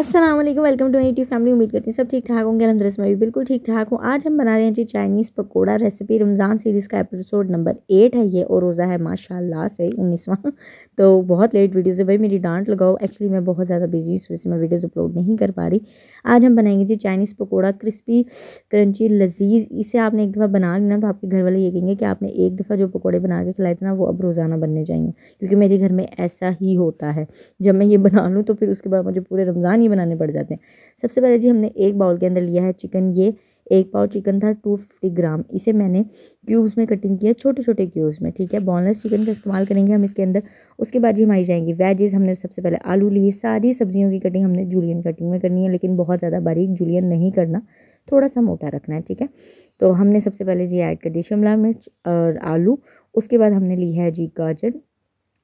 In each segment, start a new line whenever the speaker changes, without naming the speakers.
अस्सलाम वालेकुम, welcome to my YouTube family. उम्मीद करती हूँ सब ठीक ठाक होंगे। अल्हम्दुलिल्लाह मैं भी बिल्कुल ठीक ठाक हूँ। आज हम बना रहे हैं जी Chinese pakora recipe. Ramzan series का एपिसोड नंबर 8 है ये, और रोज़ा है माशाल्लाह से 19वां। तो बहुत लेट वीडियोज़ है भाई, मेरी डांट लगाओ। एक्चुअली मैं बहुत ज़्यादा बिजी हूँ, इस वजह से मैं वीडियोज़ अपलोड नहीं कर पा रही। आज हम बनाएंगे जी चाइनीज़ पकोड़ा, क्रिस्पी क्रंची लजीज। इसे आपने एक दफ़ा बना लेना तो आपके घर वाले ये कहेंगे कि आपने एक दफ़ा जो पकोड़े बना के खिलाए थे ना, वो अब रोज़ाना बनने चाहिए, क्योंकि मेरे घर में ऐसा ही होता है। जब मैं ये बना लूँ तो फिर उसके बाद मुझे पूरे रमज़ान ही बनाने पड़ जाते हैं। सबसे पहले जी हमने एक बाउल के अंदर लिया है चिकन। ये एक पाव चिकन था, 250 ग्राम। इसे मैंने क्यूब्स में कटिंग किया, छोटे छोटे क्यूब्स में, ठीक है। बोनलेस चिकन का इस्तेमाल करेंगे हम इसके अंदर। उसके बाद जी हमारी जाएंगी वेजेस। हमने सबसे पहले आलू लिए। सारी सब्जियों की कटिंग हमने जूलियन कटिंग में करनी है, लेकिन बहुत ज़्यादा बारीक जूलियन नहीं करना, थोड़ा सा मोटा रखना है, ठीक है। तो हमने सबसे पहले जी ऐड कर दी शिमला मिर्च और आलू। उसके बाद हमने ली है जी गाजर,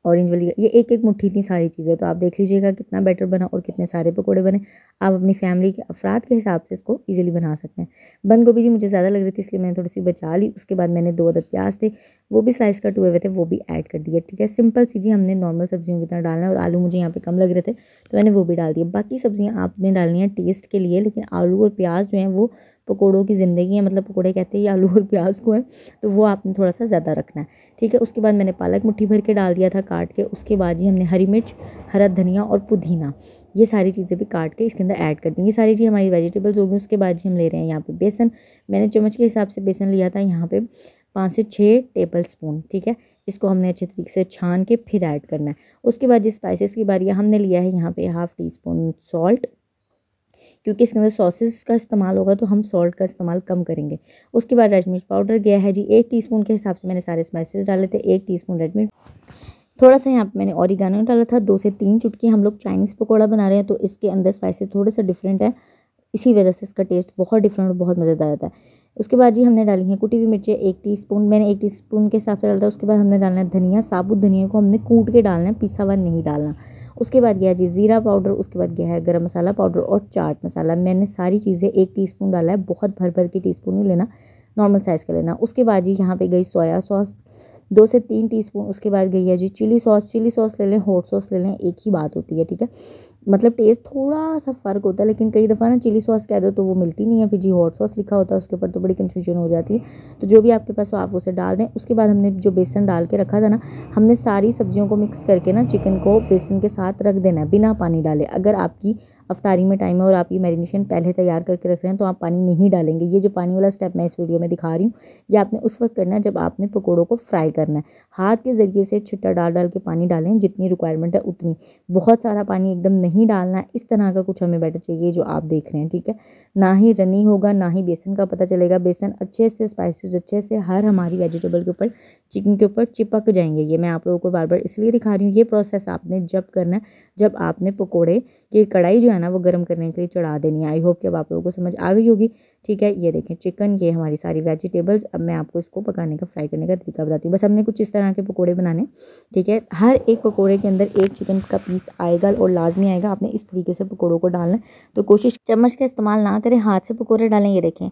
ऑरेंज वाली। ये एक एक मुट्ठी इतनी सारी चीज़ें, तो आप देख लीजिएगा कितना बैटर बना और कितने सारे पकोड़े बने। आप अपनी फैमिली के अफराद के हिसाब से इसको इजीली बना सकते हैं। बंद गोभी जी मुझे ज़्यादा लग रही थी, इसलिए मैंने थोड़ी सी बचा ली। उसके बाद मैंने 2 अदद प्याज थे, वो भी स्लाइस कट हुए थे, वो भी ऐड कर दिए, ठीक है। सिंपल सी जी हमने नॉर्मल सब्जियों की तरह डालना है। और आलू मुझे यहाँ पे कम लग रहे थे तो मैंने वो भी डाल दिए। बाकी सब्जियाँ आपने डालनी है टेस्ट के लिए, लेकिन आलू और प्याज जो हैं वो पकोड़ों की ज़िंदगी है। मतलब पकोड़े कहते हैं ये आलू और प्याज को है, तो वो आपने थोड़ा सा ज़्यादा रखना है, ठीक है। उसके बाद मैंने पालक मुट्ठी भर के डाल दिया था काट के। उसके बाद जी हमने हरी मिर्च, हरा धनिया और पुदीना, ये सारी चीज़ें भी काट के इसके अंदर ऐड कर दी। ये सारी चीज़ हमारी वेजिटेबल्स होगी। उसके बाद जी हम ले रहे हैं यहाँ पे बेसन। मैंने चम्मच के हिसाब से बेसन लिया था, यहाँ पे 5 से 6 टेबल स्पून, ठीक है। इसको हमने अच्छे तरीके से छान के फिर ऐड करना है। उसके बाद जी स्पाइसेस की बारी है। हमने लिया है यहाँ पे 1/2 टीस्पून सॉल्ट, क्योंकि इसके अंदर सॉसेस का इस्तेमाल होगा तो हम सॉल्ट का इस्तेमाल कम करेंगे। उसके बाद रेड मिर्च पाउडर गया है जी 1 टीस्पून के हिसाब से मैंने सारे स्पाइसेस डाले थे। 1 टीस्पून रेड मिर्च, थोड़ा सा यहाँ पे मैंने ऑरिगानो डाला था। 2 से 3 चुटकी। हम लोग चाइनीज़ पकौड़ा बना रहे हैं तो इसके अंदर स्पाइसेस थोड़े से डिफरेंट है, इसी वजह से इसका टेस्ट बहुत डिफरेंट और बहुत मज़ेदार आता है। उसके बाद जी हमने डाली है कुटी हुई मिर्चें 1 टीस्पून, मैंने 1 टीस्पून के हिसाब से डाला था। उसके बाद हमने डालना है धनिया। साबुत धनिया को हमने कूट के डालना है, पिसा हुआ नहीं डालना। उसके बाद गया जी ज़ीरा पाउडर। उसके बाद गया है गरम मसाला पाउडर और चाट मसाला। मैंने सारी चीज़ें 1 टीस्पून डाला है, बहुत भर भर के टीस्पून नहीं लेना, नॉर्मल साइज़ का लेना। उसके बाद जी यहाँ पे गई सोया सॉस 2 से 3 टीस्पून। उसके बाद गई है जी चिली सॉस। चिली सॉस ले लें, हॉट सॉस ले लें, एक ही बात होती है, ठीक है। मतलब टेस्ट थोड़ा सा फ़र्क होता है, लेकिन कई दफ़ा ना चिली सॉस कह दो तो वो मिलती नहीं है, फिर जी हॉट सॉस लिखा होता है उसके ऊपर, तो बड़ी कन्फ्यूजन हो जाती है। तो जो भी आपके पास हो आप उसे डाल दें। उसके बाद हमने जो बेसन डाल के रखा था ना, हमने सारी सब्जियों को मिक्स करके ना चिकन को बेसन के साथ रख देना है बिना पानी डाले। अगर आपकी अफ्तारी में टाइम है और आप ये मैरिनेशन पहले तैयार करके रख रहे हैं तो आप पानी नहीं डालेंगे। ये जो पानी वाला स्टेप मैं इस वीडियो में दिखा रही हूँ, ये आपने उस वक्त करना है जब आपने पकोड़ों को फ्राई करना है। हाथ के ज़रिए से छिट्टा डाल डाल के पानी डालें, जितनी रिक्वायरमेंट है उतनी, बहुत सारा पानी एकदम नहीं डालना है। इस तरह का कुछ हमें बैटर चाहिए जो आप देख रहे हैं, ठीक है। ना ही रनी होगा, ना ही बेसन का पता चलेगा। बेसन अच्छे से, स्पाइसेस अच्छे से हर हमारी वेजिटेबल के ऊपर, चिकन के ऊपर चिपक जाएंगे। ये मैं आप लोगों को बार बार इसलिए दिखा रही हूँ। ये प्रोसेस आपने जब करना है जब आपने पकोड़े की कढ़ाई जो है ना वो गर्म करने के लिए चढ़ा देनी है। आई होप कि अब आप लोगों को समझ आ गई होगी, ठीक है। ये देखें चिकन, ये हमारी सारी वेजिटेबल्स। अब मैं आपको इसको पकाने का, फ्राई करने का तरीका बताती हूँ। बस हमने कुछ इस तरह के पकोड़े बनाने, ठीक है। हर एक पकोड़े के अंदर एक चिकन का पीस आएगा और लाजमी आएगा। आपने इस तरीके से पकोड़ों को डालना है, तो कोशिश चम्मच का इस्तेमाल ना करें, हाथ से पकोड़े डालें। ये देखें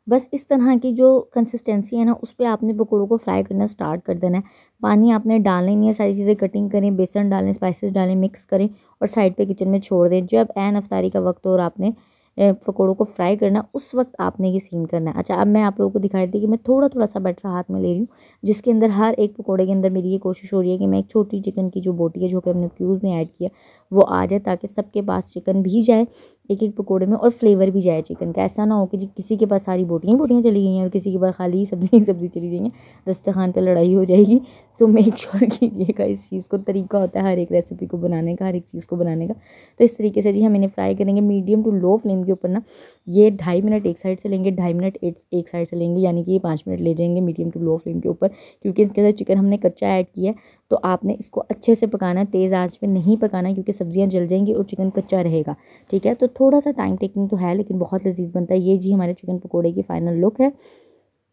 बस इस तरह की जो कंसिस्टेंसी है ना, उस पर आपने पकोड़ों को फ्राई करना स्टार्ट कर देना है। पानी आपने डालना ही नहीं है। सारी चीज़ें कटिंग करें, बेसन डालें, स्पाइसेस डालें, मिक्स करें और साइड पे किचन में छोड़ दें। जब ऐन अफ्तारी का वक्त हो और आपने पकोड़ों को फ्राई करना, उस वक्त आपने ये सीन करना है। अच्छा, अब मैं आप लोगों को दिखा रही थी कि मैं थोड़ा थोड़ा सा बैटर हाथ में ले रही हूँ, जिसके अंदर हर एक पकोड़े के अंदर मेरी ये कोशिश हो रही है कि मैं एक छोटी चिकन की जो बोटी है जो कि हमने क्यूब में ऐड किया वो आ जाए, ताकि सबके पास चिकन भी जाए एक एक पकोड़े में और फ्लेवर भी जाए चिकन का। ऐसा ना हो कि जी किसी के पास सारी बोटियाँ चली गई हैं और किसी के पास खाली सब्जी चली गई हैं, दस्तरखान पे लड़ाई हो जाएगी। सो मेक श्योर कीजिएगा इस चीज़ को। तरीका होता है हर एक रेसिपी को बनाने का, हर एक चीज़ को बनाने का। तो इस तरीके से जी हम इन्हें फ्राई करेंगे मीडियम टू लो फ्लेम के ऊपर ना। ये 2.5 मिनट एक साइड से लेंगे, 2.5 मिनट एक साइड से लेंगे, यानी कि ये 5 मिनट ले जाएंगे मीडियम टू लो फ्लेम के ऊपर, क्योंकि इसके अंदर चिकन हमने कच्चा ऐड किया है। तो आपने इसको अच्छे से पकाना है, तेज़ आंच पे नहीं पकाना, क्योंकि सब्जियां जल जाएंगी और चिकन कच्चा रहेगा, ठीक है। तो थोड़ा सा टाइम टेकिंग तो है, लेकिन बहुत लजीज बनता है। ये जी हमारे चिकन पकोड़े की फाइनल लुक है,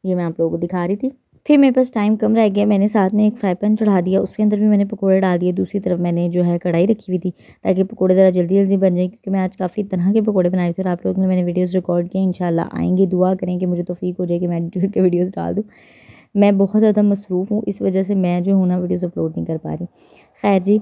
ये मैं आप लोगों को दिखा रही थी। फिर मेरे पास टाइम कम रह गया, मैंने साथ में एक फ्राई पैन चढ़ा दिया, उसके अंदर भी मैंने पकोड़े डाल दिए। दूसरी तरफ मैंने जो है कढ़ाई रखी हुई थी ताकि पकोड़े ज़रा जल्दी जल्दी बन जाए, क्योंकि मैं आज काफ़ी तरह के पकोड़े बनाए थे और आप लोगों ने मैंने वीडियोज़ रिकॉर्ड किए। इंशाल्लाह आएंगी, दुआ करें कि मुझे तौफीक हो जाए कि मैं एडिट के वीडियोज़ डाल दूँ। मैं बहुत ज़्यादा मसरूफ़ हूँ, इस वजह से मैं जो हूँ ना वीडियोज़ अपलोड नहीं कर पा रही। खैर जी,